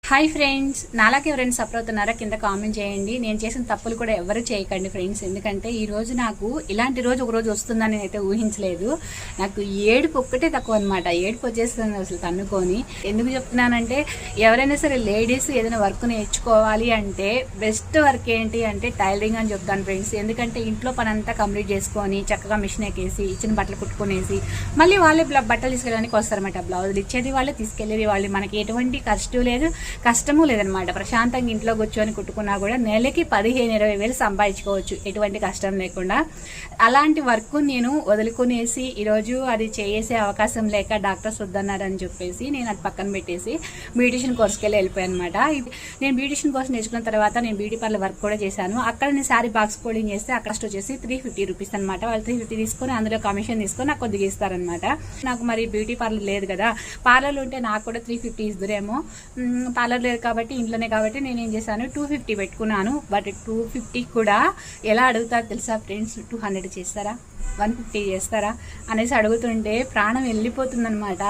Hi friends, నాలాగే ఎవరైనా suffer అవుతున్నారా కింద కామెంట్ చేయండి. నేను చేసిన తప్పులు కూడా ఎవరు చేయకండి ఫ్రెండ్స్. ఎందుకంటే ఈ రోజు నాకు ఇలాంటి రోజు ఒక రోజు వస్తుందని నేనైతే ఊహించలేదు. నాకు ఏడుపు ఒక్కటే తక్కువ అనమాట. ఏడుపు వచ్చేస్తుంది అసలు తన్నుకొని. ఎందుకు చెప్తున్నానంటే, ఎవరైనా సరే లేడీస్ ఏదైనా వర్క్ నేర్చుకోవాలి అంటే బెస్ట్ వర్క్ ఏంటి అంటే టైలరింగ్ అని చెప్తాను ఫ్రెండ్స్. ఎందుకంటే ఇంట్లో పని అంతా కంప్లీట్ చేసుకొని చక్కగా మిషన్ ఎక్కేసి ఇచ్చిన బట్టలు కుట్టుకునేసి మళ్ళీ వాళ్ళే బట్టలు తీసుకెళ్ళడానికి వస్తారన్నమాట. బ్లౌజులు ఇచ్చేది వాళ్ళే, తీసుకెళ్ళేది వాళ్ళు. మనకి ఎటువంటి కష్టము లేదనమాట. ప్రశాంతంగా ఇంట్లో కూర్చొని కుట్టుకున్నా కూడా నెలకి 15-20 వేలు సంపాదించుకోవచ్చు ఎటువంటి కష్టం లేకుండా. అలాంటి వర్క్ నేను వదులుకునేసి ఈరోజు అది చేసే అవకాశం లేక డాక్టర్స్ వద్దన్నారని చెప్పేసి నేను అది పక్కన పెట్టేసి బ్యూటిషియన్ కోర్స్కి వెళ్ళిపోయాను అనమాట. నేను బ్యూటిషియన్ కోర్స్ నేర్చుకున్న తర్వాత నేను బ్యూటీ పార్లర్ వర్క్ కూడా చేశాను. అక్కడ నేను శారీ బాక్స్ కోడింగ్ చేస్తే అక్కడ వచ్చేసి 350 రూపీస్ అనమాట. వాళ్ళు 350 తీసుకొని అందులో కమిషన్ తీసుకొని నాకు కొద్దిగా ఇస్తారనమాట. నాకు మరి బ్యూటీ పార్లర్ లేదు కదా, పార్లర్లు ఉంటే నాకు కూడా 350 ఇద్దరేమో. పార్లర్ లేదు కాబట్టి ఇంట్లోనే కాబట్టి నేను ఏం చేశాను, 250 పెట్టుకున్నాను. బట్ 250 కూడా ఎలా అడుగుతారు తెలుసా ఫ్రెండ్స్, 200 చేస్తారా, 150 చేస్తారా అనేసి అడుగుతుంటే ప్రాణం వెళ్ళిపోతుందనమాట.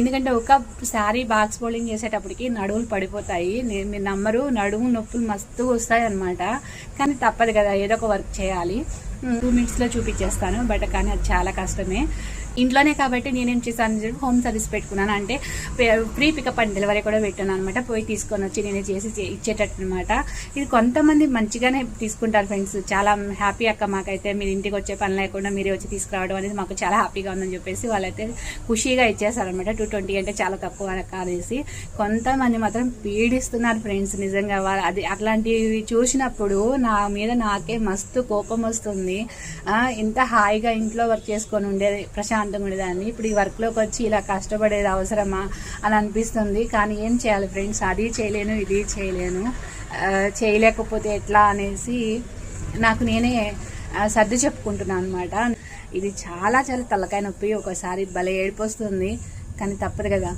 ఎందుకంటే ఒక శారీ బాక్స్ ఫోల్డింగ్ చేసేటప్పటికి నడువులు పడిపోతాయి. మీరు నమ్మరు, నడుము నొప్పులు మస్తు వస్తాయి అనమాట. కానీ తప్పదు కదా, ఏదో ఒక వర్క్ చేయాలి. 2 మినిట్స్లో చూపించేస్తాను. బట్ కానీ అది చాలా కష్టమే. ఇంట్లోనే కాబట్టి నేనేం చేశాను, హోమ్ సర్వీస్ పెట్టుకున్నాను. అంటే ఫ్రీ పికప్ అండ్ డెలివరీ కూడా పెట్టాను అనమాట. పోయి తీసుకొని వచ్చి నేనే చేసి ఇచ్చేటట్టు అనమాట. ఇది కొంతమంది మంచిగానే తీసుకుంటారు ఫ్రెండ్స్. చాలా హ్యాపీ అక్క, మాకైతే మీరు ఇంటికి వచ్చే పని లేకుండా మీరే వచ్చి తీసుకురావడం అనేది మాకు చాలా హ్యాపీగా ఉందని చెప్పేసి వాళ్ళైతే ఖుషీగా ఇచ్చేసారనమాట. 220 అంటే చాలా తక్కువ అనేసి. కొంతమంది మాత్రం పీడిస్తున్నారు ఫ్రెండ్స్ నిజంగా. అది అట్లాంటివి చూసినప్పుడు నా మీద నాకే మస్తు కోపం వస్తుంది. ఇంత హాయిగా ఇంట్లో వర్క్ చేసుకొని ఉండేది, ప్రశాంతంగా ఉండేదాన్ని. ఇప్పుడు ఈ వర్క్లోకి వచ్చి ఇలా కష్టపడేది అవసరమా అని అనిపిస్తుంది. కానీ ఏం చేయాలి ఫ్రెండ్స్, అది చేయలేను, ఇది చేయలేను. చేయలేకపోతే ఎట్లా అనేసి నాకు నేనే సర్ది చెప్పుకుంటున్నాను అనమాట. ఇది చాలా చాలా తలకాయ నొప్పి. ఒకసారి భలే ఏడిపోస్తుంది, కానీ తప్పదు కదా.